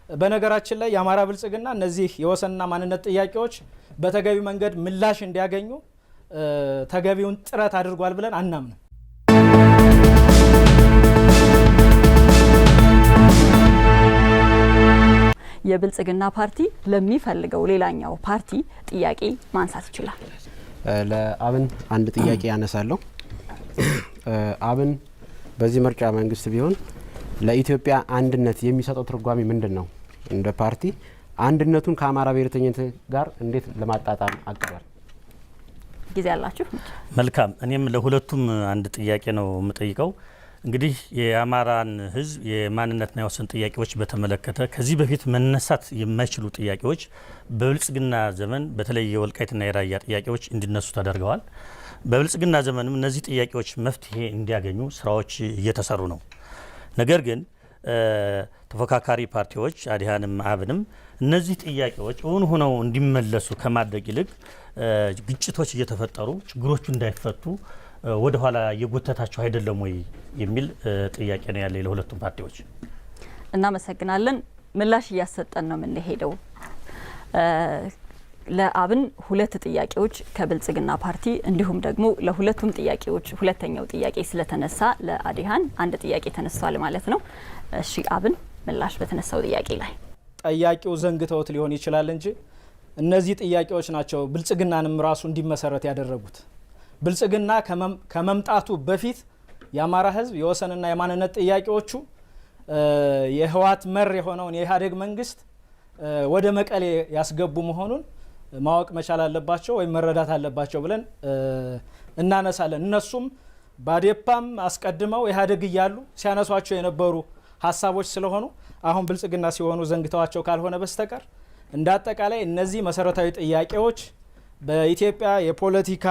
በነገራችን ላይ የአማራ ብልጽግና እነዚህ የወሰንና ማንነት ጥያቄዎች በተገቢ መንገድ ምላሽ እንዲያገኙ ተገቢውን ጥረት አድርጓል ብለን አናምንም። የብልጽግና ፓርቲ ለሚፈልገው ሌላኛው ፓርቲ ጥያቄ ማንሳት ይችላል። ለአብን አንድ ጥያቄ ያነሳለሁ። አብን በዚህ ምርጫ መንግስት ቢሆን ለኢትዮጵያ አንድነት የሚሰጠው ትርጓሜ ምንድነው? እንደ ፓርቲ አንድነቱን ከአማራ ብሔርተኝነት ጋር እንዴት ለማጣጣም አቅዷል? ጊዜ ያላችሁ። መልካም። እኔም ለሁለቱም አንድ ጥያቄ ነው የምጠይቀው። እንግዲህ የአማራን ህዝብ የማንነትና የወሰን ጥያቄዎች በተመለከተ ከዚህ በፊት መነሳት የማይችሉ ጥያቄዎች በብልጽግና ዘመን በተለይ የወልቃይትና የራያ ጥያቄዎች እንዲነሱ ተደርገዋል። በብልጽግና ዘመንም እነዚህ ጥያቄዎች መፍትሄ እንዲያገኙ ስራዎች እየተሰሩ ነው። ነገር ግን ተፎካካሪ ፓርቲዎች አዲሃንም አብንም እነዚህ ጥያቄዎች እውን ሆነው እንዲመለሱ ከማድረግ ይልቅ ግጭቶች እየተፈጠሩ ችግሮቹ እንዳይፈቱ ወደ ኋላ የጎተታቸው አይደለም ወይ የሚል ጥያቄ ነው ያለ ለሁለቱም ፓርቲዎች። እናመሰግናለን። ምላሽ እያሰጠን ነው የምንሄደው። ለአብን ሁለት ጥያቄዎች ከብልጽግና ፓርቲ እንዲሁም ደግሞ ለሁለቱም ጥያቄዎች ሁለተኛው ጥያቄ ስለተነሳ ለአዲሃን አንድ ጥያቄ ተነስቷል ማለት ነው። እሺ አብን ምላሽ በተነሳው ጥያቄ ላይ ጠያቂው ዘንግተውት ሊሆን ይችላል እንጂ እነዚህ ጥያቄዎች ናቸው ብልጽግናንም ራሱ እንዲመሰረት ያደረጉት። ብልጽግና ከመምጣቱ በፊት የአማራ ህዝብ የወሰንና የማንነት ጥያቄዎቹ የህወሓት መር የሆነውን የኢህአዴግ መንግስት ወደ መቀሌ ያስገቡ መሆኑን ማወቅ መቻል አለባቸው ወይም መረዳት አለባቸው ብለን እናነሳለን። እነሱም ባዴፓም አስቀድመው ኢህአዴግ እያሉ ሲያነሷቸው የነበሩ ሀሳቦች ስለሆኑ አሁን ብልጽግና ሲሆኑ ዘንግተዋቸው ካልሆነ በስተቀር እንዳጠቃላይ እነዚህ መሰረታዊ ጥያቄዎች በኢትዮጵያ የፖለቲካ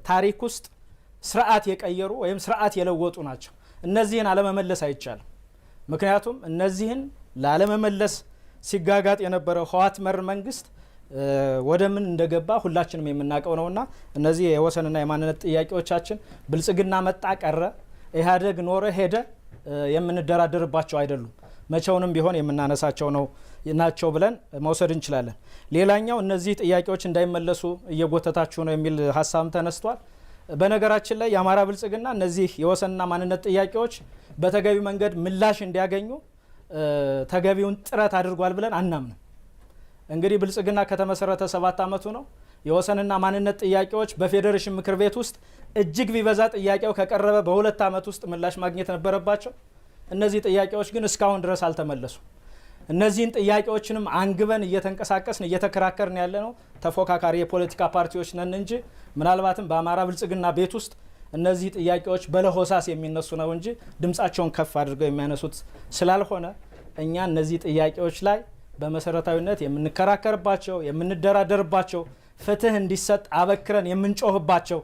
ታሪክ ውስጥ ስርዓት የቀየሩ ወይም ስርዓት የለወጡ ናቸው። እነዚህን አለመመለስ አይቻልም። ምክንያቱም እነዚህን ላለመመለስ ሲጋጋጥ የነበረው ህወሓት መር መንግስት ወደ ምን እንደገባ ሁላችንም የምናውቀው ነውና እነዚህ የወሰንና የማንነት ጥያቄዎቻችን ብልጽግና መጣ ቀረ፣ ኢህአዴግ ኖረ ሄደ የምንደራደርባቸው አይደሉም። መቼውንም ቢሆን የምናነሳቸው ናቸው ብለን መውሰድ እንችላለን። ሌላኛው እነዚህ ጥያቄዎች እንዳይመለሱ እየጎተታችሁ ነው የሚል ሀሳብ ተነስቷል። በነገራችን ላይ የአማራ ብልጽግና እነዚህ የወሰንና ማንነት ጥያቄዎች በተገቢ መንገድ ምላሽ እንዲያገኙ ተገቢውን ጥረት አድርጓል ብለን አናምንም። እንግዲህ ብልጽግና ከተመሰረተ 7 ዓመቱ ነው። የወሰንና ማንነት ጥያቄዎች በፌዴሬሽን ምክር ቤት ውስጥ እጅግ ቢበዛ ጥያቄው ከቀረበ በ2 ዓመት ውስጥ ምላሽ ማግኘት ነበረባቸው። እነዚህ ጥያቄዎች ግን እስካሁን ድረስ አልተመለሱ። እነዚህን ጥያቄዎችንም አንግበን እየተንቀሳቀስን እየተከራከርን ያለ ነው ተፎካካሪ የፖለቲካ ፓርቲዎች ነን እንጂ ምናልባትም በአማራ ብልጽግና ቤት ውስጥ እነዚህ ጥያቄዎች በለሆሳስ የሚነሱ ነው እንጂ ድምጻቸውን ከፍ አድርገው የሚያነሱት ስላልሆነ እኛ እነዚህ ጥያቄዎች ላይ በመሰረታዊነት የምንከራከርባቸው የምንደራደርባቸው ፍትህ እንዲሰጥ አበክረን የምንጮህባቸው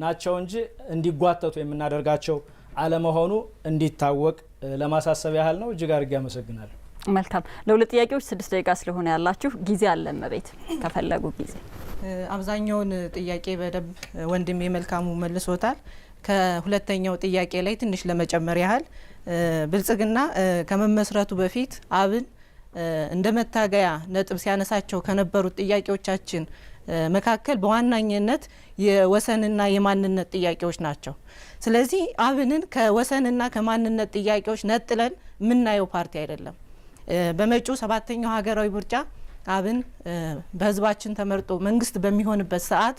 ናቸው እንጂ እንዲጓተቱ የምናደርጋቸው አለመሆኑ እንዲታወቅ ለማሳሰብ ያህል ነው። እጅግ አድርጌ አመሰግናለሁ። መልካም። ለሁለት ጥያቄዎች 6 ደቂቃ ስለሆነ ያላችሁ ጊዜ አለ መቤት ከፈለጉ ጊዜ። አብዛኛውን ጥያቄ በደብ ወንድሜ መልካሙ መልሶታል። ከሁለተኛው ጥያቄ ላይ ትንሽ ለመጨመር ያህል ብልጽግና ከመመስረቱ በፊት አብን እንደ መታገያ ነጥብ ሲያነሳቸው ከነበሩት ጥያቄዎቻችን መካከል በዋናኝነት የወሰንና የማንነት ጥያቄዎች ናቸው። ስለዚህ አብንን ከወሰንና ከማንነት ጥያቄዎች ነጥለን የምናየው ፓርቲ አይደለም። በመጪው 7ኛው ሀገራዊ ምርጫ አብን በህዝባችን ተመርጦ መንግስት በሚሆንበት ሰዓት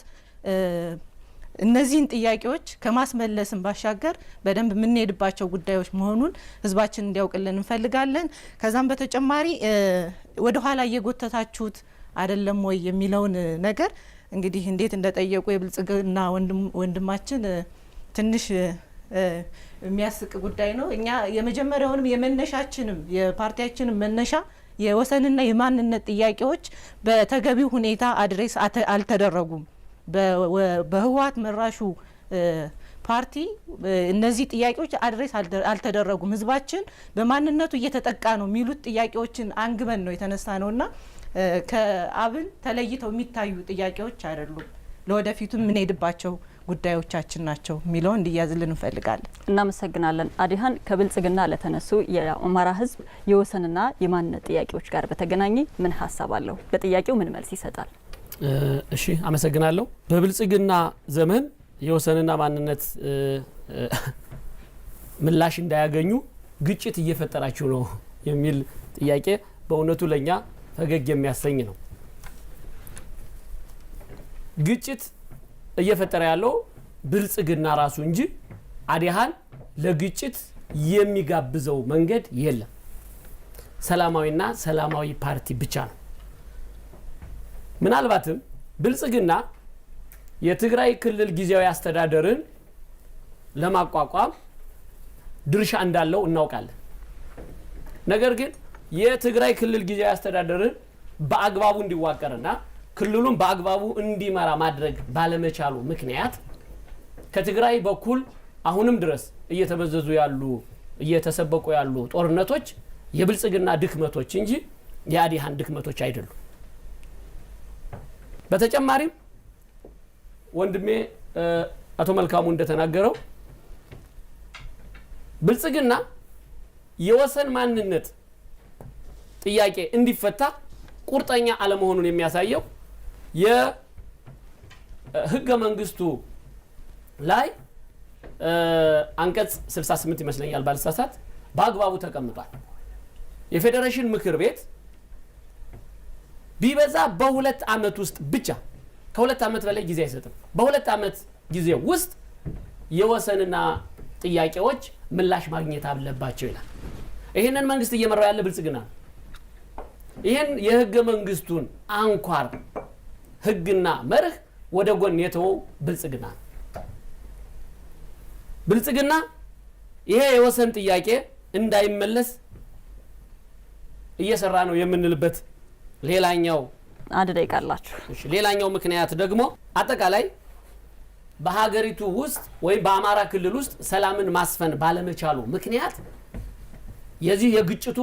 እነዚህን ጥያቄዎች ከማስመለስም ባሻገር በደንብ የምንሄድባቸው ጉዳዮች መሆኑን ህዝባችን እንዲያውቅልን እንፈልጋለን። ከዛም በተጨማሪ ወደ ኋላ እየጎተታችሁት አይደለም ወይ የሚለውን ነገር እንግዲህ እንዴት እንደጠየቁ የብልጽግና ወንድማችን ትንሽ የሚያስቅ ጉዳይ ነው። እኛ የመጀመሪያውንም የመነሻችንም የፓርቲያችንም መነሻ የወሰንና የማንነት ጥያቄዎች በተገቢው ሁኔታ አድሬስ አልተደረጉም። በህወሓት መራሹ ፓርቲ እነዚህ ጥያቄዎች አድሬስ አልተደረጉም። ህዝባችን በማንነቱ እየተጠቃ ነው የሚሉት ጥያቄዎችን አንግበን ነው የተነሳ ነውና ከአብን ተለይተው የሚታዩ ጥያቄዎች አይደሉም። ለወደፊቱ የምንሄድባቸው ጉዳዮቻችን ናቸው የሚለው እንዲያዝልን እንፈልጋለን። እናመሰግናለን። አዲሃን ከብልጽግና ለተነሱ የአማራ ህዝብ የወሰንና የማንነት ጥያቄዎች ጋር በተገናኘ ምን ሀሳብ አለው? ለጥያቄው ምን መልስ ይሰጣል? እሺ አመሰግናለሁ። በብልጽግና ዘመን የወሰንና ማንነት ምላሽ እንዳያገኙ ግጭት እየፈጠራችሁ ነው የሚል ጥያቄ በእውነቱ ለኛ ፈገግ የሚያሰኝ ነው። ግጭት እየፈጠረ ያለው ብልጽግና ራሱ እንጂ አዲሃን ለግጭት የሚጋብዘው መንገድ የለም። ሰላማዊና ሰላማዊ ፓርቲ ብቻ ነው። ምናልባትም ብልጽግና የትግራይ ክልል ጊዜያዊ አስተዳደርን ለማቋቋም ድርሻ እንዳለው እናውቃለን። ነገር ግን የትግራይ ክልል ጊዜያዊ አስተዳደርን በአግባቡ እንዲዋቀርና ክልሉን በአግባቡ እንዲመራ ማድረግ ባለመቻሉ ምክንያት ከትግራይ በኩል አሁንም ድረስ እየተበዘዙ ያሉ እየተሰበቁ ያሉ ጦርነቶች የብልጽግና ድክመቶች እንጂ የአዲሃን ድክመቶች አይደሉም። በተጨማሪም ወንድሜ አቶ መልካሙ እንደተናገረው ብልጽግና የወሰን ማንነት ጥያቄ እንዲፈታ ቁርጠኛ አለመሆኑን የሚያሳየው የህገ መንግስቱ ላይ አንቀጽ 68 ይመስለኛል ባልሳሳት በአግባቡ ተቀምጧል። የፌዴሬሽን ምክር ቤት ቢበዛ በሁለት አመት ውስጥ ብቻ ከሁለት አመት በላይ ጊዜ አይሰጥም። በሁለት አመት ጊዜ ውስጥ የወሰንና ጥያቄዎች ምላሽ ማግኘት አለባቸው ይላል። ይሄንን መንግስት እየመራው ያለ ብልጽግና ነው። ይሄን የህገ መንግስቱን አንኳር ህግና መርህ ወደ ጎን የተወው ብልጽግና ነው። ብልጽግና ይሄ የወሰን ጥያቄ እንዳይመለስ እየሰራ ነው የምንልበት ሌላኛው አንድ ደቂቃ አላችሁ። ሌላኛው ምክንያት ደግሞ አጠቃላይ በሀገሪቱ ውስጥ ወይ በአማራ ክልል ውስጥ ሰላምን ማስፈን ባለመቻሉ ምክንያት የዚህ የግጭቱ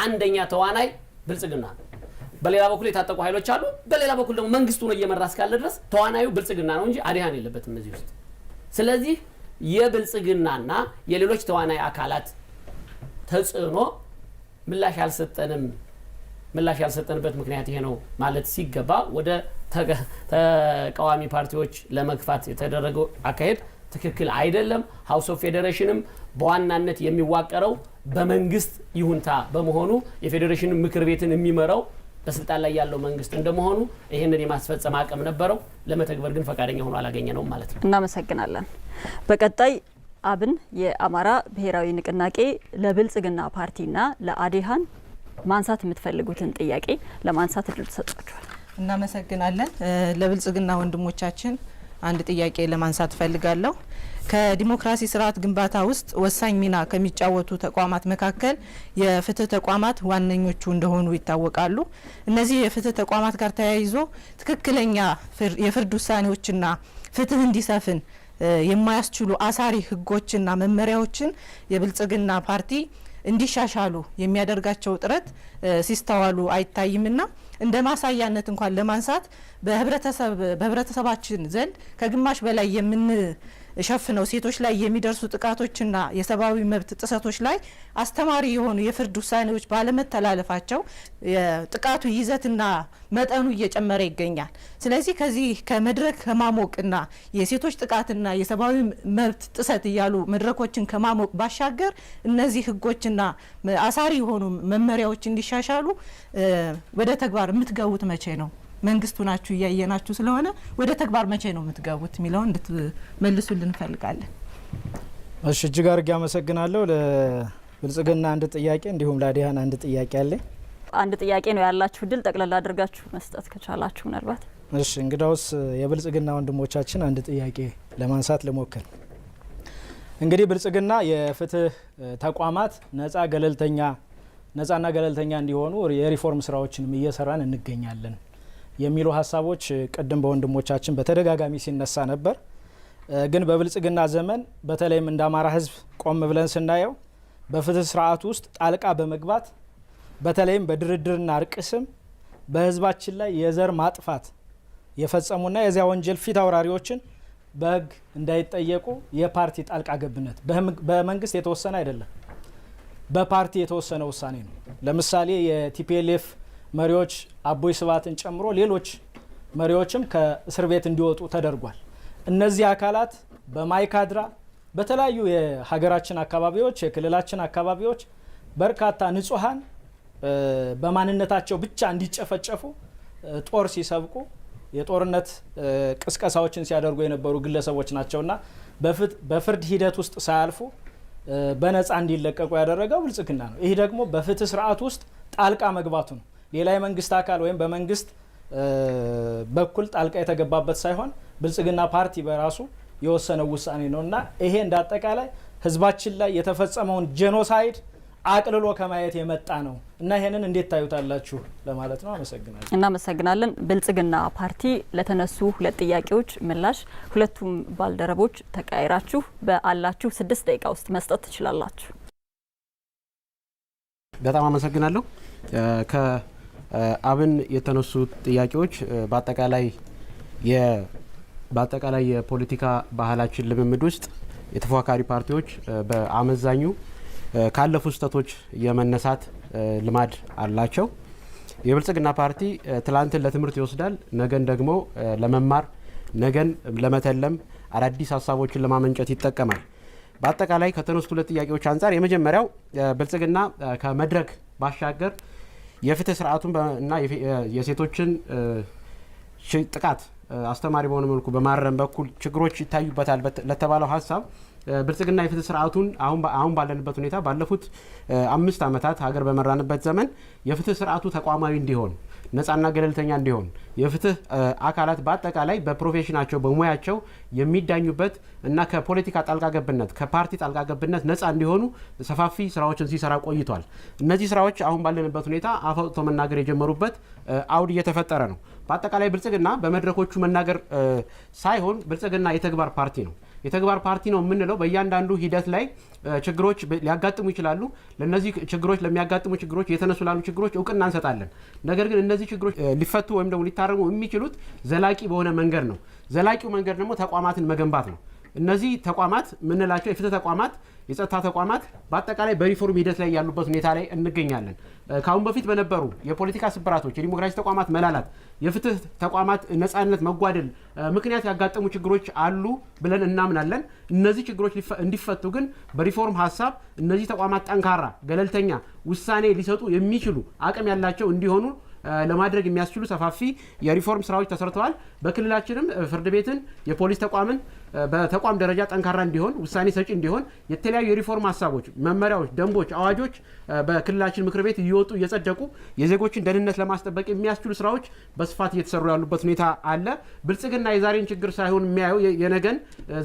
አንደኛ ተዋናይ ብልጽግና ነው። በሌላ በኩል የታጠቁ ኃይሎች አሉ። በሌላ በኩል ደግሞ መንግስቱ ነው እየመራ እስካለ ድረስ ተዋናዩ ብልጽግና ነው እንጂ አዲሃን የለበትም እዚህ ውስጥ። ስለዚህ የብልጽግናና የሌሎች ተዋናይ አካላት ተጽዕኖ ምላሽ ያልሰጠንበት ምክንያት ይሄ ነው ማለት ሲገባ ወደ ተቃዋሚ ፓርቲዎች ለመግፋት የተደረገው አካሄድ ትክክል አይደለም። ሃውስ ኦፍ ፌዴሬሽንም በዋናነት የሚዋቀረው በመንግስት ይሁንታ በመሆኑ የፌዴሬሽን ምክር ቤትን የሚመራው በስልጣን ላይ ያለው መንግስት እንደመሆኑ ይሄንን የማስፈጸም አቅም ነበረው። ለመተግበር ግን ፈቃደኛ ሆኖ አላገኘነውም ማለት ነው። እናመሰግናለን። በቀጣይ አብን የአማራ ብሔራዊ ንቅናቄ ለብልጽግና ፓርቲና ለአዲሃን ማንሳት የምትፈልጉትን ጥያቄ ለማንሳት እድል ተሰጥቷቸዋል። እናመሰግናለን። ለብልጽግና ወንድሞቻችን አንድ ጥያቄ ለማንሳት ፈልጋለሁ። ከዲሞክራሲ ስርዓት ግንባታ ውስጥ ወሳኝ ሚና ከሚጫወቱ ተቋማት መካከል የፍትህ ተቋማት ዋነኞቹ እንደሆኑ ይታወቃሉ። እነዚህ የፍትህ ተቋማት ጋር ተያይዞ ትክክለኛ የፍርድ ውሳኔዎችና ፍትህ እንዲሰፍን የማያስችሉ አሳሪ ህጎችና መመሪያዎችን የብልጽግና ፓርቲ እንዲሻሻሉ የሚያደርጋቸው ጥረት ሲስተዋሉ አይታይምና እንደ ማሳያነት እንኳን ለማንሳት በህብረተሰባችን ዘንድ ከግማሽ በላይ የምንሸፍነው ሴቶች ላይ የሚደርሱ ጥቃቶችና የሰብአዊ መብት ጥሰቶች ላይ አስተማሪ የሆኑ የፍርድ ውሳኔዎች ባለመተላለፋቸው የጥቃቱ ይዘትና መጠኑ እየጨመረ ይገኛል። ስለዚህ ከዚህ ከመድረክ ከማሞቅና የሴቶች ጥቃትና የሰብአዊ መብት ጥሰት እያሉ መድረኮችን ከማሞቅ ባሻገር እነዚህ ህጎችና አሳሪ የሆኑ መመሪያዎች እንዲሻሻሉ ወደ ተግባር የምትገቡት መቼ ነው? መንግስቱ ናችሁ እያየናችሁ ስለሆነ ወደ ተግባር መቼ ነው የምትገቡት የሚለውን እንድትመልሱልን እንፈልጋለን። እሺ፣ እጅግ አድርጌ አመሰግናለሁ። ለብልጽግና አንድ ጥያቄ እንዲሁም ለአዲሃን አንድ ጥያቄ አለኝ። አንድ ጥያቄ ነው ያላችሁ፣ ድል ጠቅላላ አድርጋችሁ መስጠት ከቻላችሁ ምናልባት። እሺ፣ እንግዳውስ የብልጽግና ወንድሞቻችን አንድ ጥያቄ ለማንሳት ልሞክር። እንግዲህ ብልጽግና የፍትህ ተቋማት ነጻና ገለልተኛ እንዲሆኑ የሪፎርም ስራዎችንም እየሰራን እንገኛለን የሚሉ ሀሳቦች ቅድም በወንድሞቻችን በተደጋጋሚ ሲነሳ ነበር። ግን በብልጽግና ዘመን በተለይም እንደ አማራ ህዝብ ቆም ብለን ስናየው በፍትህ ስርዓት ውስጥ ጣልቃ በመግባት በተለይም በድርድርና እርቅ ስም በህዝባችን ላይ የዘር ማጥፋት የፈጸሙና የዚያ ወንጀል ፊት አውራሪዎችን በህግ እንዳይጠየቁ የፓርቲ ጣልቃ ገብነት በመንግስት የተወሰነ አይደለም፣ በፓርቲ የተወሰነ ውሳኔ ነው። ለምሳሌ የቲፒኤልኤፍ መሪዎች አቦይ ስብሃትን ጨምሮ ሌሎች መሪዎችም ከእስር ቤት እንዲወጡ ተደርጓል። እነዚህ አካላት በማይካድራ በተለያዩ የሀገራችን አካባቢዎች የክልላችን አካባቢዎች በርካታ ንጹሃን በማንነታቸው ብቻ እንዲጨፈጨፉ ጦር ሲሰብቁ የጦርነት ቅስቀሳዎችን ሲያደርጉ የነበሩ ግለሰቦች ናቸውና በፍርድ ሂደት ውስጥ ሳያልፉ በነፃ እንዲለቀቁ ያደረገው ብልጽግና ነው። ይህ ደግሞ በፍትህ ስርዓት ውስጥ ጣልቃ መግባቱ ነው። ሌላ የመንግስት አካል ወይም በመንግስት በኩል ጣልቃ የተገባበት ሳይሆን ብልጽግና ፓርቲ በራሱ የወሰነው ውሳኔ ነው እና ይሄ እንዳጠቃላይ ህዝባችን ላይ የተፈጸመውን ጄኖሳይድ አቅልሎ ከማየት የመጣ ነው እና ይሄንን እንዴት ታዩታላችሁ ለማለት ነው። አመሰግናለሁ። እናመሰግናለን። ብልጽግና ፓርቲ ለተነሱ 2 ጥያቄዎች ምላሽ ሁለቱም ባልደረቦች ተቀያይራችሁ በአላችሁ 6 ደቂቃ ውስጥ መስጠት ትችላላችሁ። በጣም አመሰግናለሁ። ከአብን የተነሱ ጥያቄዎች በአጠቃላይ የፖለቲካ ባህላችን ልምምድ ውስጥ የተፎካካሪ ፓርቲዎች በአመዛኙ ካለፉ ስህተቶች የመነሳት ልማድ አላቸው። የብልጽግና ፓርቲ ትላንትን ለትምህርት ይወስዳል፣ ነገን ደግሞ ለመማር፣ ነገን ለመተለም፣ አዳዲስ ሀሳቦችን ለማመንጨት ይጠቀማል። በአጠቃላይ ከተነሱ 2 ጥያቄዎች አንጻር የመጀመሪያው ብልጽግና ከመድረክ ባሻገር የፍትህ ስርዓቱን እና የሴቶችን ጥቃት አስተማሪ በሆነ መልኩ በማረም በኩል ችግሮች ይታዩበታል ለተባለው ሀሳብ ብልጽግና የፍትህ ስርዓቱን አሁን ባለንበት ሁኔታ ባለፉት 5 ዓመታት ሀገር በመራንበት ዘመን የፍትህ ስርዓቱ ተቋማዊ እንዲሆን፣ ነጻና ገለልተኛ እንዲሆን፣ የፍትህ አካላት በአጠቃላይ በፕሮፌሽናቸው በሙያቸው የሚዳኙበት እና ከፖለቲካ ጣልቃ ገብነት ከፓርቲ ጣልቃ ገብነት ነጻ እንዲሆኑ ሰፋፊ ስራዎችን ሲሰራ ቆይቷል። እነዚህ ስራዎች አሁን ባለንበት ሁኔታ አፈጥቶ መናገር የጀመሩበት አውድ እየተፈጠረ ነው። በአጠቃላይ ብልጽግና በመድረኮቹ መናገር ሳይሆን ብልጽግና የተግባር ፓርቲ ነው። የተግባር ፓርቲ ነው የምንለው በእያንዳንዱ ሂደት ላይ ችግሮች ሊያጋጥሙ ይችላሉ። ለነዚህ ችግሮች ለሚያጋጥሙ ችግሮች የተነሱ ላሉ ችግሮች እውቅና እንሰጣለን። ነገር ግን እነዚህ ችግሮች ሊፈቱ ወይም ደግሞ ሊታረሙ የሚችሉት ዘላቂ በሆነ መንገድ ነው። ዘላቂው መንገድ ደግሞ ተቋማትን መገንባት ነው። እነዚህ ተቋማት ምንላቸው የፍትህ ተቋማት፣ የጸጥታ ተቋማት በአጠቃላይ በሪፎርም ሂደት ላይ ያሉበት ሁኔታ ላይ እንገኛለን። ከአሁን በፊት በነበሩ የፖለቲካ ስብራቶች፣ የዲሞክራሲ ተቋማት መላላት፣ የፍትህ ተቋማት ነጻነት መጓደል ምክንያት ያጋጠሙ ችግሮች አሉ ብለን እናምናለን። እነዚህ ችግሮች እንዲፈቱ ግን በሪፎርም ሀሳብ እነዚህ ተቋማት ጠንካራ፣ ገለልተኛ ውሳኔ ሊሰጡ የሚችሉ አቅም ያላቸው እንዲሆኑ ለማድረግ የሚያስችሉ ሰፋፊ የሪፎርም ስራዎች ተሰርተዋል። በክልላችንም ፍርድ ቤትን፣ የፖሊስ ተቋምን በተቋም ደረጃ ጠንካራ እንዲሆን፣ ውሳኔ ሰጪ እንዲሆን የተለያዩ የሪፎርም ሀሳቦች፣ መመሪያዎች፣ ደንቦች፣ አዋጆች በክልላችን ምክር ቤት እየወጡ እየጸደቁ የዜጎችን ደህንነት ለማስጠበቅ የሚያስችሉ ስራዎች በስፋት እየተሰሩ ያሉበት ሁኔታ አለ። ብልጽግና የዛሬን ችግር ሳይሆን የሚያየው የነገን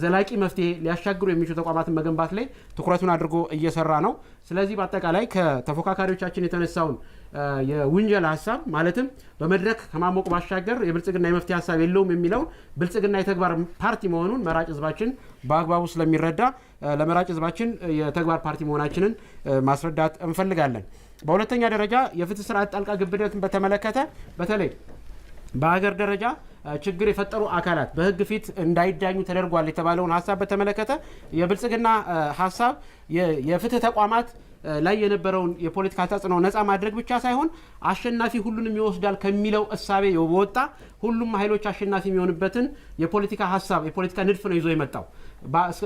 ዘላቂ መፍትሄ ሊያሻግሩ የሚችሉ ተቋማትን መገንባት ላይ ትኩረቱን አድርጎ እየሰራ ነው። ስለዚህ በአጠቃላይ ከተፎካካሪዎቻችን የተነሳውን የውንጀላ ሀሳብ ማለትም በመድረክ ከማሞቅ ባሻገር የብልጽግና የመፍትሄ ሀሳብ የለውም የሚለውን ብልጽግና የተግባር ፓርቲ መሆኑን መራጭ ህዝባችን በአግባቡ ስለሚረዳ ለመራጭ ህዝባችን የተግባር ፓርቲ መሆናችንን ማስረዳት እንፈልጋለን። በሁለተኛ ደረጃ የፍትህ ስርዓት ጣልቃ ገብነትን በተመለከተ በተለይ በሀገር ደረጃ ችግር የፈጠሩ አካላት በህግ ፊት እንዳይዳኙ ተደርጓል የተባለውን ሀሳብ በተመለከተ የብልጽግና ሀሳብ የፍትህ ተቋማት ላይ የነበረውን የፖለቲካ ተጽዕኖ ነፃ ማድረግ ብቻ ሳይሆን አሸናፊ ሁሉንም ይወስዳል ከሚለው እሳቤ ወጣ ሁሉም ኃይሎች አሸናፊ የሚሆንበትን የፖለቲካ ሀሳብ የፖለቲካ ንድፍ ነው ይዞ የመጣው።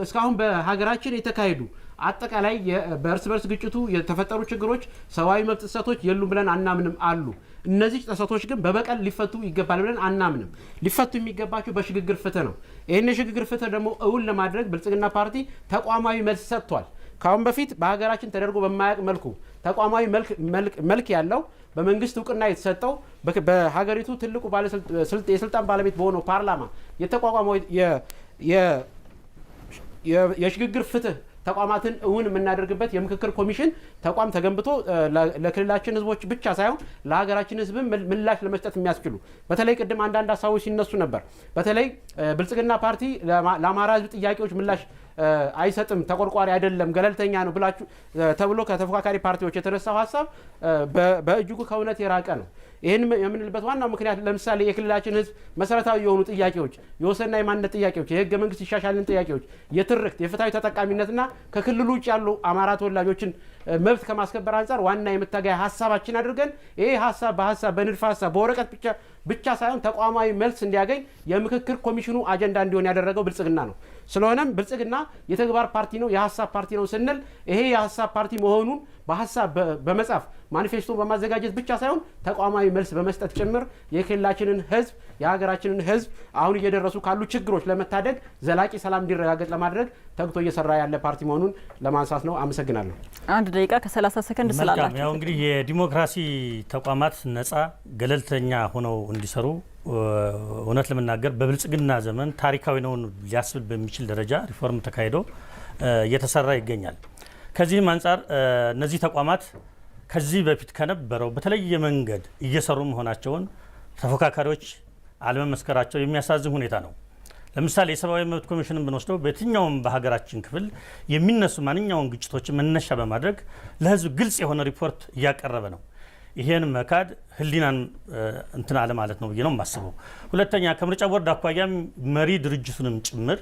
እስካሁን በሀገራችን የተካሄዱ አጠቃላይ በእርስ በርስ ግጭቱ የተፈጠሩ ችግሮች፣ ሰብአዊ መብት ጥሰቶች የሉም ብለን አናምንም አሉ። እነዚህ ጥሰቶች ግን በበቀል ሊፈቱ ይገባል ብለን አናምንም። ሊፈቱ የሚገባቸው በሽግግር ፍትህ ነው። ይህን የሽግግር ፍትህ ደግሞ እውን ለማድረግ ብልጽግና ፓርቲ ተቋማዊ መልስ ሰጥቷል። ካሁን በፊት በሀገራችን ተደርጎ በማያውቅ መልኩ ተቋማዊ መልክ ያለው በመንግስት እውቅና የተሰጠው በሀገሪቱ ትልቁ የስልጣን ባለቤት በሆነው ፓርላማ የተቋቋመው የሽግግር ፍትህ ተቋማትን እውን የምናደርግበት የምክክር ኮሚሽን ተቋም ተገንብቶ ለክልላችን ህዝቦች ብቻ ሳይሆን ለሀገራችን ህዝብም ምላሽ ለመስጠት የሚያስችሉ በተለይ ቅድም አንዳንድ ሀሳቦች ሲነሱ ነበር። በተለይ ብልጽግና ፓርቲ ለአማራ ህዝብ ጥያቄዎች ምላሽ አይሰጥም፣ ተቆርቋሪ አይደለም፣ ገለልተኛ ነው ብላችሁ ተብሎ ከተፎካካሪ ፓርቲዎች የተነሳው ሀሳብ በእጅጉ ከእውነት የራቀ ነው። ይህን የምንልበት ዋናው ምክንያት ለምሳሌ የክልላችን ህዝብ መሰረታዊ የሆኑ ጥያቄዎች፣ የወሰንና የማንነት ጥያቄዎች፣ የህገ መንግስት ይሻሻልን ጥያቄዎች፣ የትርክት የፍትሃዊ ተጠቃሚነትና ከክልሉ ውጭ ያሉ አማራ ተወላጆችን መብት ከማስከበር አንጻር ዋና የመታገያ ሀሳባችን አድርገን ይሄ ሀሳብ በንድፈ ሀሳብ በወረቀት ብቻ ሳይሆን ተቋማዊ መልስ እንዲያገኝ የምክክር ኮሚሽኑ አጀንዳ እንዲሆን ያደረገው ብልጽግና ነው። ስለሆነም ብልጽግና የተግባር ፓርቲ ነው፣ የሀሳብ ፓርቲ ነው ስንል ይሄ የሀሳብ ፓርቲ መሆኑን በሀሳብ በመጻፍ ማኒፌስቶ በማዘጋጀት ብቻ ሳይሆን ተቋማዊ መልስ በመስጠት ጭምር የክልላችንን ህዝብ የሀገራችንን ህዝብ አሁን እየደረሱ ካሉ ችግሮች ለመታደግ ዘላቂ ሰላም እንዲረጋገጥ ለማድረግ ተግቶ እየሰራ ያለ ፓርቲ መሆኑን ለማንሳት ነው። አመሰግናለሁ። 1 ደቂቃ ከ30 ሰከንድ ስላላችሁ ያው እንግዲህ የዲሞክራሲ ተቋማት ነጻ ገለልተኛ ሆነው እንዲሰሩ እውነት ለመናገር በብልጽግና ዘመን ታሪካዊ ነው ሊያስብል በሚችል ደረጃ ሪፎርም ተካሂዶ እየተሰራ ይገኛል። ከዚህም አንጻር እነዚህ ተቋማት ከዚህ በፊት ከነበረው በተለየ መንገድ እየሰሩ መሆናቸውን ተፎካካሪዎች አለመመስከራቸው የሚያሳዝን ሁኔታ ነው። ለምሳሌ የሰብአዊ መብት ኮሚሽንን ብንወስደው በየትኛውም በሀገራችን ክፍል የሚነሱ ማንኛውም ግጭቶችን መነሻ በማድረግ ለህዝብ ግልጽ የሆነ ሪፖርት እያቀረበ ነው። ይሄን መካድ ህሊናን እንትን አለ ማለት ነው ብዬ ነው የማስበው። ሁለተኛ ከምርጫ ቦርድ አኳያም መሪ ድርጅቱንም ጭምር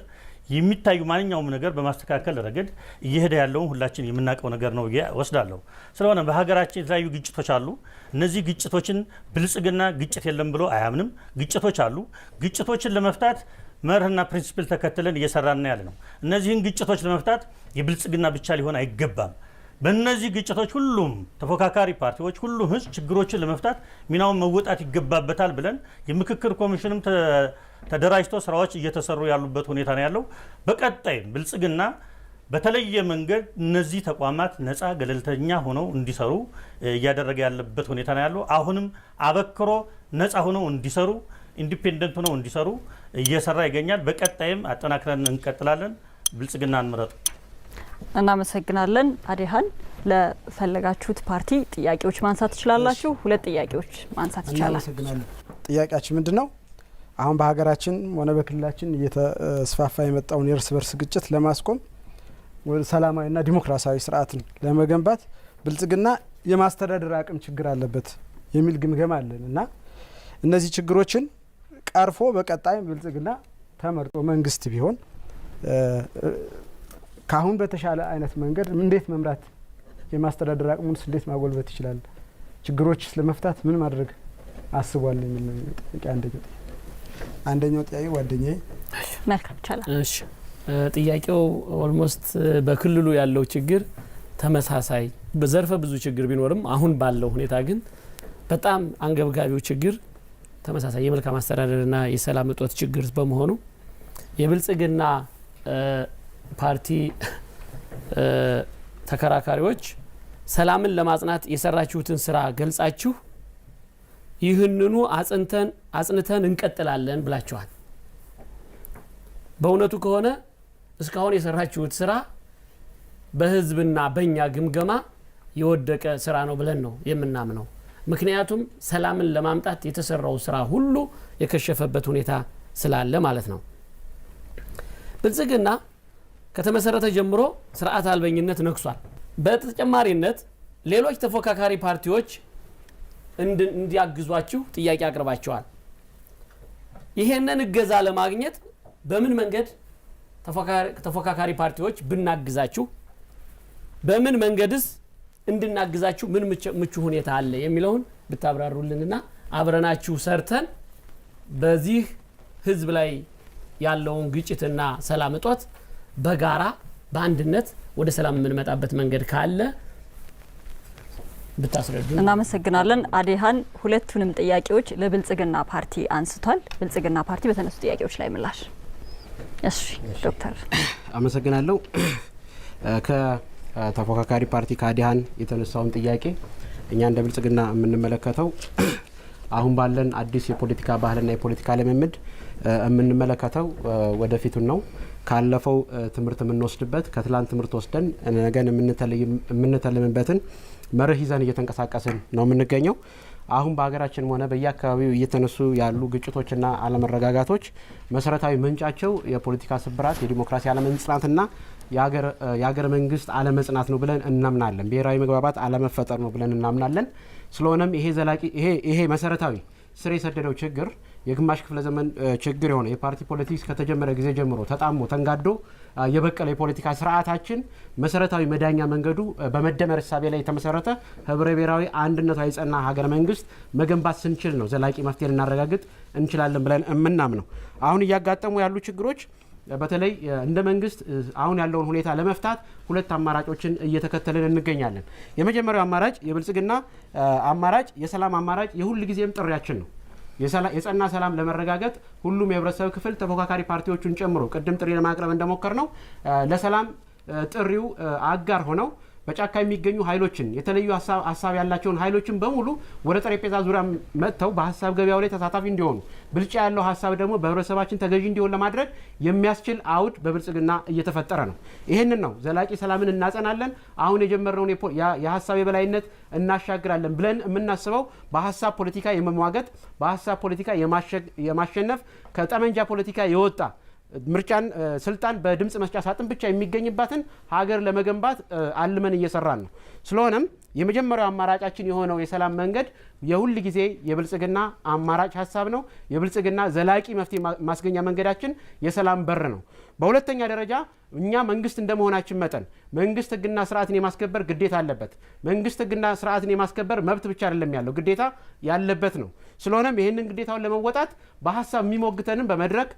የሚታዩ ማንኛውም ነገር በማስተካከል ረገድ እየሄደ ያለውን ሁላችን የምናውቀው ነገር ነው ብዬ ወስዳለሁ። ስለሆነ በሀገራችን የተለያዩ ግጭቶች አሉ። እነዚህ ግጭቶችን ብልጽግና ግጭት የለም ብሎ አያምንም። ግጭቶች አሉ። ግጭቶችን ለመፍታት መርህና ፕሪንሲፕል ተከትለን እየሰራን ያለ ነው። እነዚህን ግጭቶች ለመፍታት የብልጽግና ብቻ ሊሆን አይገባም። በእነዚህ ግጭቶች ሁሉም ተፎካካሪ ፓርቲዎች፣ ሁሉም ህዝብ ችግሮችን ለመፍታት ሚናውን መወጣት ይገባበታል ብለን የምክክር ኮሚሽንም ተደራጅቶ ስራዎች እየተሰሩ ያሉበት ሁኔታ ነው ያለው። በቀጣይ ብልጽግና በተለየ መንገድ እነዚህ ተቋማት ነፃ ገለልተኛ ሆነው እንዲሰሩ እያደረገ ያለበት ሁኔታ ነው ያለው። አሁንም አበክሮ ነፃ ሆነው እንዲሰሩ ኢንዲፔንደንት ሆነው እንዲሰሩ እየሰራ ይገኛል። በቀጣይም አጠናክረን እንቀጥላለን። ብልጽግናን ምረጡ። እናመሰግናለን። አዲሃን ለፈለጋችሁት ፓርቲ ጥያቄዎች ማንሳት ትችላላችሁ። 2 ጥያቄዎች ማንሳት ይቻላል። እናመሰግናለን። ጥያቄያችን ምንድነው? አሁን በሀገራችን ሆነ በክልላችን እየተስፋፋ የመጣውን የእርስ በርስ ግጭት ለማስቆም ሰላማዊና ዲሞክራሲያዊ ስርዓትን ለመገንባት ብልጽግና የማስተዳደር አቅም ችግር አለበት የሚል ግምገማ አለን እና እነዚህ ችግሮችን ቀርፎ በቀጣይ ብልጽግና ተመርጦ መንግስት ቢሆን ካሁን በተሻለ አይነት መንገድ እንዴት መምራት የማስተዳደር አቅሙንስ እንዴት ማጎልበት ይችላል? ችግሮች ለመፍታት ምን ማድረግ አስቧል የሚል ነው ጥያቄ። አንደኛው ጥያቄ ጓደኛዬ መልካም ይቻላል። እሺ ጥያቄው ኦልሞስት በክልሉ ያለው ችግር ተመሳሳይ በዘርፈ ብዙ ችግር ቢኖርም አሁን ባለው ሁኔታ ግን በጣም አንገብጋቢው ችግር ተመሳሳይ የመልካም አስተዳደርና የሰላም እጦት ችግር በመሆኑ የብልጽግና ፓርቲ ተከራካሪዎች ሰላምን ለማጽናት የሰራችሁትን ስራ ገልጻችሁ ይህንኑ አጽንተን እንቀጥላለን ብላችኋል። በእውነቱ ከሆነ እስካሁን የሰራችሁት ስራ በህዝብና በእኛ ግምገማ የወደቀ ስራ ነው ብለን ነው የምናምነው። ምክንያቱም ሰላምን ለማምጣት የተሰራው ስራ ሁሉ የከሸፈበት ሁኔታ ስላለ ማለት ነው። ብልጽግና ከተመሰረተ ጀምሮ ስርዓት አልበኝነት ነክሷል። በተጨማሪነት ሌሎች ተፎካካሪ ፓርቲዎች እንዲያግዟችሁ ጥያቄ አቅርባቸዋል። ይሄንን እገዛ ለማግኘት በምን መንገድ ተፎካካሪ ፓርቲዎች ብናግዛችሁ፣ በምን መንገድስ እንድናግዛችሁ ምን ምቹ ሁኔታ አለ የሚለውን ብታብራሩልንና አብረናችሁ ሰርተን በዚህ ህዝብ ላይ ያለውን ግጭትና ሰላም እጦት በጋራ በአንድነት ወደ ሰላም የምንመጣበት መንገድ ካለ ብታስረዱ። እናመሰግናለን። አዲሃን ሁለቱንም ጥያቄዎች ለብልጽግና ፓርቲ አንስቷል። ብልጽግና ፓርቲ በተነሱ ጥያቄዎች ላይ ምላሽ። እሺ ዶክተር አመሰግናለሁ። ከተፎካካሪ ፓርቲ ከአዲሃን የተነሳውን ጥያቄ እኛ እንደ ብልጽግና የምንመለከተው አሁን ባለን አዲስ የፖለቲካ ባህልና የፖለቲካ ልምምድ የምንመለከተው ወደፊቱን ነው። ካለፈው ትምህርት የምንወስድበት ከትላንት ትምህርት ወስደን ነገን የምንተልምበትን መርህ ይዘን እየተንቀሳቀስን ነው የምንገኘው። አሁን በሀገራችንም ሆነ በየአካባቢው እየተነሱ ያሉ ግጭቶችና አለመረጋጋቶች መሰረታዊ ምንጫቸው የፖለቲካ ስብራት፣ የዲሞክራሲ አለመጽናትና የሀገር መንግስት አለመጽናት ነው ብለን እናምናለን። ብሔራዊ መግባባት አለመፈጠር ነው ብለን እናምናለን። ስለሆነም ይሄ መሰረታዊ ስር የሰደደው ችግር የግማሽ ክፍለ ዘመን ችግር የሆነ የፓርቲ ፖለቲክስ ከተጀመረ ጊዜ ጀምሮ ተጣሞ ተንጋዶ የበቀለ የፖለቲካ ስርዓታችን መሰረታዊ መዳኛ መንገዱ በመደመር እሳቤ ላይ የተመሰረተ ህብረ ብሔራዊ አንድነቷ የጸና ሀገረ መንግስት መገንባት ስንችል ነው ዘላቂ መፍትሄ ልናረጋግጥ እንችላለን ብለን የምናምነው። አሁን እያጋጠሙ ያሉ ችግሮች በተለይ እንደ መንግስት አሁን ያለውን ሁኔታ ለመፍታት ሁለት አማራጮችን እየተከተልን እንገኛለን። የመጀመሪያው አማራጭ የብልጽግና አማራጭ የሰላም አማራጭ የሁል ጊዜም ጥሪያችን ነው። የጸና ሰላም ለመረጋገጥ ሁሉም የህብረተሰብ ክፍል ተፎካካሪ ፓርቲዎችን ጨምሮ ቅድም ጥሪ ለማቅረብ እንደሞከር ነው ለሰላም ጥሪው አጋር ሆነው በጫካ የሚገኙ ኃይሎችን የተለዩ ሀሳብ ያላቸውን ኃይሎችን በሙሉ ወደ ጠረጴዛ ዙሪያ መጥተው በሀሳብ ገበያው ላይ ተሳታፊ እንዲሆኑ ብልጫ ያለው ሀሳብ ደግሞ በህብረተሰባችን ተገዢ እንዲሆን ለማድረግ የሚያስችል አውድ በብልጽግና እየተፈጠረ ነው። ይህንን ነው ዘላቂ ሰላምን እናጸናለን፣ አሁን የጀመርነውን የሀሳብ የበላይነት እናሻግራለን ብለን የምናስበው በሀሳብ ፖለቲካ የመሟገት በሀሳብ ፖለቲካ የማሸነፍ ከጠመንጃ ፖለቲካ የወጣ ምርጫን ስልጣን በድምጽ መስጫ ሳጥን ብቻ የሚገኝባትን ሀገር ለመገንባት አልመን እየሰራን ነው። ስለሆነም የመጀመሪያው አማራጫችን የሆነው የሰላም መንገድ የሁል ጊዜ የብልጽግና አማራጭ ሀሳብ ነው። የብልጽግና ዘላቂ መፍትሄ ማስገኛ መንገዳችን የሰላም በር ነው። በሁለተኛ ደረጃ እኛ መንግስት እንደመሆናችን መጠን መንግስት ህግና ስርዓትን የማስከበር ግዴታ አለበት። መንግስት ህግና ስርዓትን የማስከበር መብት ብቻ አይደለም ያለው ግዴታ ያለበት ነው። ስለሆነም ይህንን ግዴታውን ለመወጣት በሀሳብ የሚሞግተንን በመድረክ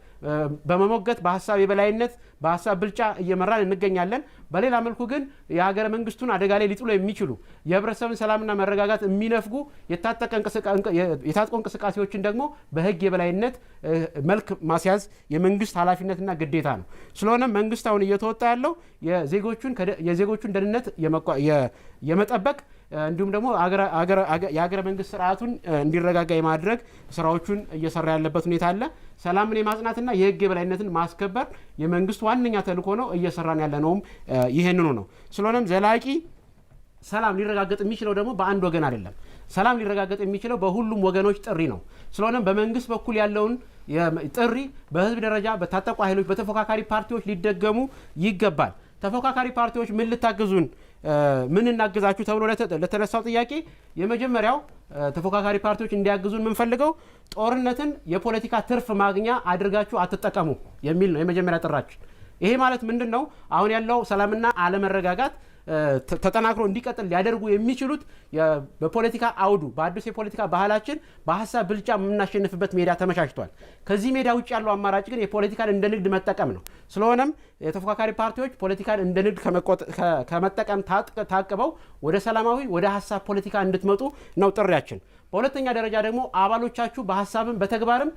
በመሞገት በሀሳብ የበላይነት በሀሳብ ብልጫ እየመራን እንገኛለን። በሌላ መልኩ ግን የሀገረ መንግስቱን አደጋ ላይ ሊጥሉ የሚችሉ የህብረተሰብን ሰላምና መረጋጋት የሚነፍጉ የታጥቆ እንቅስቃሴዎችን ደግሞ በህግ የበላይነት መልክ ማስያዝ የመንግስት ኃላፊነትና ግዴታ ነው። ስለሆነም መንግስት አሁን እየተወጣ ያለው የዜጎቹን ደህንነት የመጠበቅ እንዲሁም ደግሞ የሀገረ መንግስት ስርዓቱን እንዲረጋጋ የማድረግ ስራዎቹን እየሰራ ያለበት ሁኔታ አለ። ሰላምን የማጽናትና የህግ የበላይነትን ማስከበር የመንግስት ዋነኛ ተልእኮ ነው። እየሰራን ያለነውም ይህንኑ ነው። ስለሆነም ዘላቂ ሰላም ሊረጋገጥ የሚችለው ደግሞ በአንድ ወገን አይደለም። ሰላም ሊረጋገጥ የሚችለው በሁሉም ወገኖች ጥሪ ነው። ስለሆነም በመንግስት በኩል ያለውን ጥሪ በህዝብ ደረጃ በታጠቁ ኃይሎች በተፎካካሪ ፓርቲዎች ሊደገሙ ይገባል። ተፎካካሪ ፓርቲዎች ምን ልታግዙን ምን እናግዛችሁ ተብሎ ለተነሳው ጥያቄ የመጀመሪያው ተፎካካሪ ፓርቲዎች እንዲያግዙን የምንፈልገው ጦርነትን የፖለቲካ ትርፍ ማግኛ አድርጋችሁ አትጠቀሙ የሚል ነው የመጀመሪያ ጥራችን። ይሄ ማለት ምንድን ነው? አሁን ያለው ሰላምና አለመረጋጋት ተጠናክሮ እንዲቀጥል ሊያደርጉ የሚችሉት በፖለቲካ አውዱ በአዲስ የፖለቲካ ባህላችን በሀሳብ ብልጫ የምናሸንፍበት ሜዳ ተመቻችቷል። ከዚህ ሜዳ ውጭ ያለው አማራጭ ግን የፖለቲካን እንደ ንግድ መጠቀም ነው። ስለሆነም የተፎካካሪ ፓርቲዎች ፖለቲካን እንደ ንግድ ከመጠቀም ታቅበው ወደ ሰላማዊ ወደ ሀሳብ ፖለቲካ እንድትመጡ ነው ጥሪያችን። በሁለተኛ ደረጃ ደግሞ አባሎቻችሁ በሀሳብም በተግባርም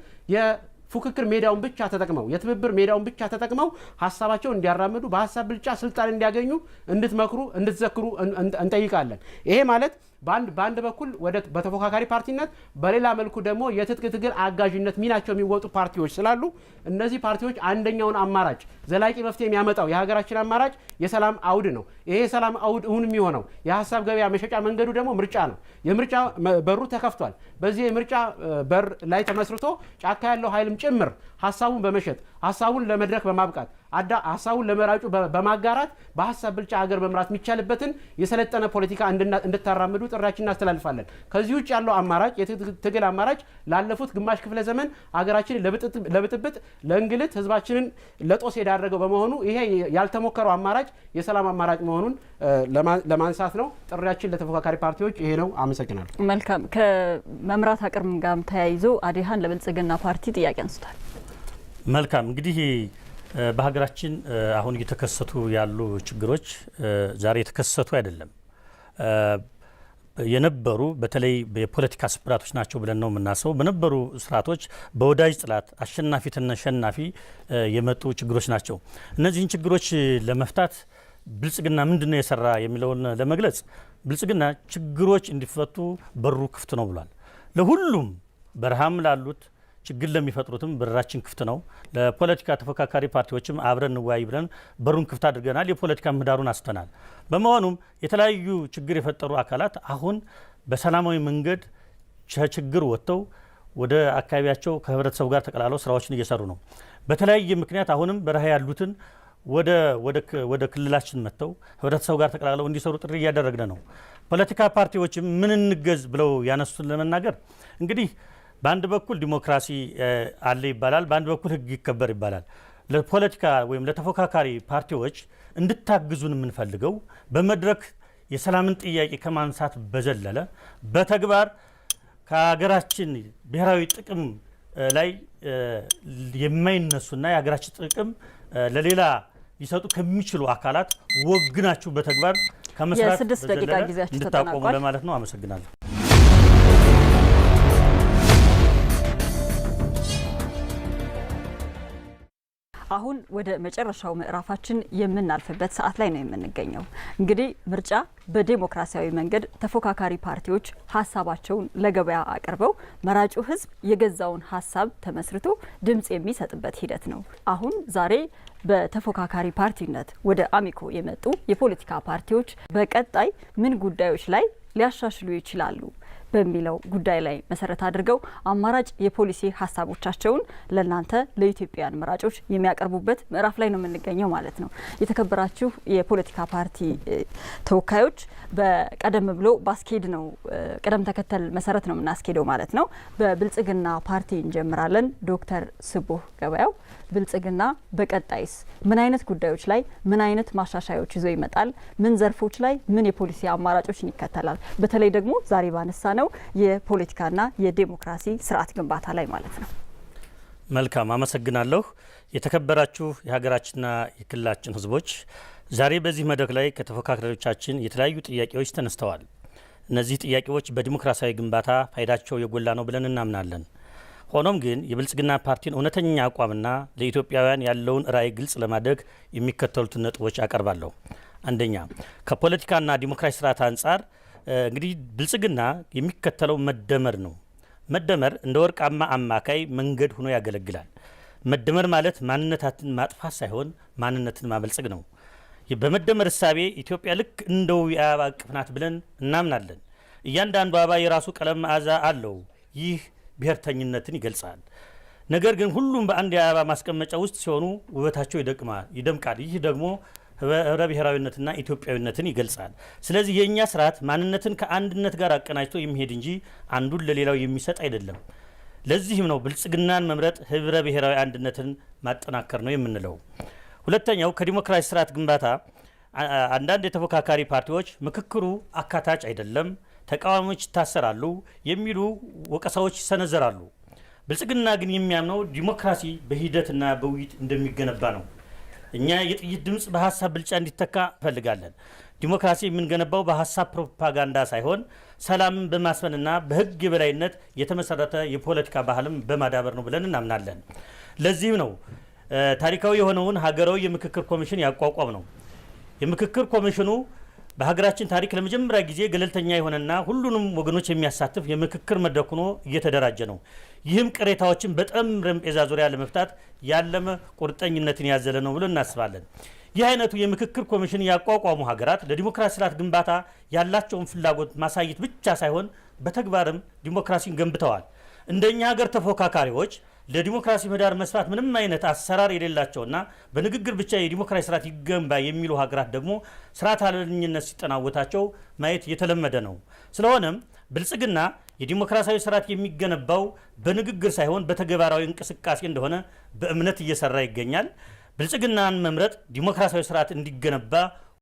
ፉክክር ሜዳውን ብቻ ተጠቅመው የትብብር ሜዳውን ብቻ ተጠቅመው ሀሳባቸውን እንዲያራምዱ በሀሳብ ብልጫ ስልጣን እንዲያገኙ እንድትመክሩ እንድትዘክሩ እንጠይቃለን። ይሄ ማለት በአንድ በኩል በተፎካካሪ ፓርቲነት በሌላ መልኩ ደግሞ የትጥቅ ትግል አጋዥነት ሚናቸው የሚወጡ ፓርቲዎች ስላሉ እነዚህ ፓርቲዎች አንደኛውን አማራጭ ዘላቂ መፍትሄ የሚያመጣው የሀገራችን አማራጭ የሰላም አውድ ነው። ይሄ የሰላም አውድ እውን የሚሆነው የሀሳብ ገበያ መሸጫ መንገዱ ደግሞ ምርጫ ነው። የምርጫ በሩ ተከፍቷል። በዚህ የምርጫ በር ላይ ተመስርቶ ጫካ ያለው ኃይልም ጭምር ሀሳቡን በመሸጥ ሀሳቡን ለመድረክ በማብቃት ሀሳቡን ለመራጩ በማጋራት በሀሳብ ብልጫ ሀገር መምራት የሚቻልበትን የሰለጠነ ፖለቲካ እንድታራምዱ ጥሪያችን እናስተላልፋለን። ከዚህ ውጭ ያለው አማራጭ የትግል አማራጭ ላለፉት ግማሽ ክፍለ ዘመን ሀገራችንን ለብጥብጥ ለእንግልት ህዝባችንን ለጦስ የዳረገው በመሆኑ ይሄ ያልተሞከረው አማራጭ የሰላም አማራጭ መሆኑን ለማንሳት ነው። ጥሪያችን ለተፎካካሪ ፓርቲዎች ይሄ ነው። አመሰግናለሁ። መልካም። ከመምራት አቅም ጋር ተያይዞ አዲሃን ለብልጽግና ፓርቲ ጥያቄ አንስቷል። መልካም። እንግዲህ በሀገራችን አሁን እየተከሰቱ ያሉ ችግሮች ዛሬ የተከሰቱ አይደለም፣ የነበሩ በተለይ የፖለቲካ ስብራቶች ናቸው ብለን ነው የምናስበው። በነበሩ ስርዓቶች በወዳጅ ጥላት አሸናፊ ተሸናፊ የመጡ ችግሮች ናቸው። እነዚህን ችግሮች ለመፍታት ብልጽግና ምንድነው የሰራ የሚለውን ለመግለጽ ብልጽግና ችግሮች እንዲፈቱ በሩ ክፍት ነው ብሏል። ለሁሉም በረሃም ላሉት ችግር ለሚፈጥሩትም በራችን ክፍት ነው። ለፖለቲካ ተፎካካሪ ፓርቲዎችም አብረን እንወያይ ብለን በሩን ክፍት አድርገናል። የፖለቲካ ምህዳሩን አስተናል። በመሆኑም የተለያዩ ችግር የፈጠሩ አካላት አሁን በሰላማዊ መንገድ ችግር ወጥተው ወደ አካባቢያቸው ከህብረተሰቡ ጋር ተቀላቅለው ስራዎችን እየሰሩ ነው። በተለያየ ምክንያት አሁንም በረሃ ያሉትን ወደ ክልላችን መጥተው ህብረተሰቡ ጋር ተቀላቅለው እንዲሰሩ ጥሪ እያደረግን ነው። ፖለቲካ ፓርቲዎችም ምን እንገዝ ብለው ያነሱትን ለመናገር እንግዲህ በአንድ በኩል ዲሞክራሲ አለ ይባላል፣ በአንድ በኩል ህግ ይከበር ይባላል። ለፖለቲካ ወይም ለተፎካካሪ ፓርቲዎች እንድታግዙን የምንፈልገው በመድረክ የሰላምን ጥያቄ ከማንሳት በዘለለ በተግባር ከሀገራችን ብሔራዊ ጥቅም ላይ የማይነሱና የሀገራችን ጥቅም ለሌላ ሊሰጡ ከሚችሉ አካላት ወግናችሁ በተግባር ከመስራት በዘለለ እንድታቆሙ ለማለት ነው። አመሰግናለሁ። አሁን ወደ መጨረሻው ምዕራፋችን የምናልፍበት ሰዓት ላይ ነው የምንገኘው። እንግዲህ ምርጫ በዲሞክራሲያዊ መንገድ ተፎካካሪ ፓርቲዎች ሀሳባቸውን ለገበያ አቅርበው መራጩ ህዝብ የገዛውን ሀሳብ ተመስርቶ ድምጽ የሚሰጥበት ሂደት ነው። አሁን ዛሬ በተፎካካሪ ፓርቲነት ወደ አሚኮ የመጡ የፖለቲካ ፓርቲዎች በቀጣይ ምን ጉዳዮች ላይ ሊያሻሽሉ ይችላሉ በሚለው ጉዳይ ላይ መሰረት አድርገው አማራጭ የፖሊሲ ሀሳቦቻቸውን ለእናንተ ለኢትዮጵያውያን መራጮች የሚያቀርቡበት ምዕራፍ ላይ ነው የምንገኘው ማለት ነው። የተከበራችሁ የፖለቲካ ፓርቲ ተወካዮች በቀደም ብሎ ባስኬድ ነው ቀደም ተከተል መሰረት ነው የምናስኬደው ማለት ነው። በብልጽግና ፓርቲ እንጀምራለን። ዶክተር ስቡህ ገበያው ብልጽግና በቀጣይስ ምን አይነት ጉዳዮች ላይ ምን አይነት ማሻሻያዎች ይዞ ይመጣል? ምን ዘርፎች ላይ ምን የፖሊሲ አማራጮችን ይከተላል? በተለይ ደግሞ ዛሬ ባነሳ ነው የፖለቲካና የዴሞክራሲ ስርዓት ግንባታ ላይ ማለት ነው። መልካም አመሰግናለሁ። የተከበራችሁ የሀገራችንና የክልላችን ህዝቦች ዛሬ በዚህ መድረክ ላይ ከተፎካካሪዎቻችን የተለያዩ ጥያቄዎች ተነስተዋል። እነዚህ ጥያቄዎች በዲሞክራሲያዊ ግንባታ ፋይዳቸው የጎላ ነው ብለን እናምናለን። ሆኖም ግን የብልጽግና ፓርቲን እውነተኛ አቋምና ለኢትዮጵያውያን ያለውን ራዕይ ግልጽ ለማድረግ የሚከተሉትን ነጥቦች አቀርባለሁ። አንደኛ፣ ከፖለቲካና ዲሞክራሲ ስርዓት አንጻር እንግዲህ ብልጽግና የሚከተለው መደመር ነው። መደመር እንደ ወርቃማ አማካይ መንገድ ሆኖ ያገለግላል። መደመር ማለት ማንነታትን ማጥፋት ሳይሆን ማንነትን ማበልጸግ ነው። በመደመር እሳቤ ኢትዮጵያ ልክ እንደው የአበባ እቅፍ ናት ብለን እናምናለን። እያንዳንዱ አበባ የራሱ ቀለም መዓዛ አለው። ይህ ብሔርተኝነትን ይገልጻል። ነገር ግን ሁሉም በአንድ የአበባ ማስቀመጫ ውስጥ ሲሆኑ ውበታቸው ይደምቃል። ይህ ደግሞ ህብረ ብሔራዊነትና ኢትዮጵያዊነትን ይገልጻል። ስለዚህ የእኛ ስርዓት ማንነትን ከአንድነት ጋር አቀናጅቶ የሚሄድ እንጂ አንዱን ለሌላው የሚሰጥ አይደለም። ለዚህም ነው ብልጽግናን መምረጥ ህብረ ብሔራዊ አንድነትን ማጠናከር ነው የምንለው። ሁለተኛው ከዲሞክራሲ ስርዓት ግንባታ አንዳንድ የተፎካካሪ ፓርቲዎች ምክክሩ አካታች አይደለም፣ ተቃዋሚዎች ይታሰራሉ የሚሉ ወቀሳዎች ይሰነዘራሉ። ብልጽግና ግን የሚያምነው ዲሞክራሲ በሂደትና በውይይት እንደሚገነባ ነው። እኛ የጥይት ድምፅ በሀሳብ ብልጫ እንዲተካ እንፈልጋለን። ዲሞክራሲ የምንገነባው በሀሳብ ፕሮፓጋንዳ ሳይሆን ሰላምን በማስፈንና በህግ የበላይነት የተመሰረተ የፖለቲካ ባህልም በማዳበር ነው ብለን እናምናለን። ለዚህም ነው ታሪካዊ የሆነውን ሀገራዊ የምክክር ኮሚሽን ያቋቋም ነው። የምክክር ኮሚሽኑ በሀገራችን ታሪክ ለመጀመሪያ ጊዜ ገለልተኛ የሆነና ሁሉንም ወገኖች የሚያሳትፍ የምክክር መድረክ ሆኖ እየተደራጀ ነው። ይህም ቅሬታዎችን በጠረጴዛ ዙሪያ ለመፍታት ያለመ ቁርጠኝነትን ያዘለ ነው ብሎ እናስባለን። ይህ አይነቱ የምክክር ኮሚሽን ያቋቋሙ ሀገራት ለዲሞክራሲ ስርዓት ግንባታ ያላቸውን ፍላጎት ማሳየት ብቻ ሳይሆን በተግባርም ዲሞክራሲን ገንብተዋል። እንደኛ ሀገር ተፎካካሪዎች ለዲሞክራሲ ምህዳር መስፋት ምንም አይነት አሰራር የሌላቸውና በንግግር ብቻ የዲሞክራሲ ስርዓት ይገንባ የሚሉ ሀገራት ደግሞ ስርዓት አልበኝነት ሲጠናወታቸው ማየት የተለመደ ነው። ስለሆነም ብልጽግና የዲሞክራሲያዊ ስርዓት የሚገነባው በንግግር ሳይሆን በተግባራዊ እንቅስቃሴ እንደሆነ በእምነት እየሰራ ይገኛል። ብልጽግናን መምረጥ ዲሞክራሲያዊ ስርዓት እንዲገነባ